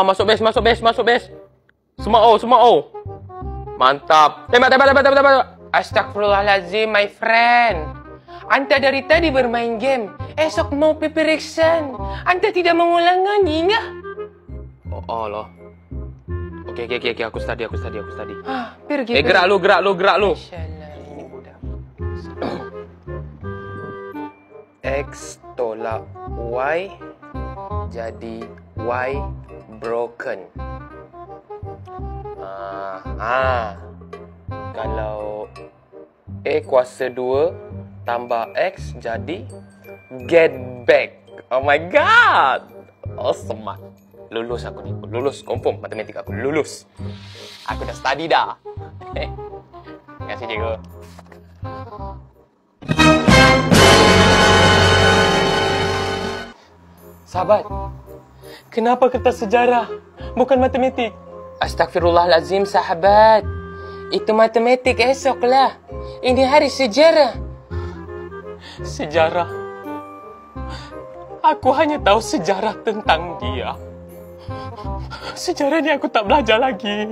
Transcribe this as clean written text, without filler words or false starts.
Masuk base, masuk base, masuk base. Semua O, semua O. Mantap. Tembak, tembak, tembak, tembak, tembak. Astagfirullahaladzim, my friend. Anda dari tadi bermain game. Esok mau peperiksaan. Anda tidak mengulanginya. Oh, loh. Oke, aku study. Pergi. Gerak lu. Insyaallah, ini budak. X tolak Y jadi Y broken. Kalau A kuasa 2 tambah X jadi get back. Oh my god. Oh, smart. Lulus aku ni. Lulus. Confirm matematik aku. Lulus. Aku dah study dah. Terima kasih, cikgu. Sahabat, kenapa kertas sejarah bukan matematik? Astagfirullahalazim, sahabat. Itu matematik esoklah. Ini hari sejarah. Sejarah? Aku hanya tahu sejarah tentang dia. Sejarah ni aku tak belajar lagi.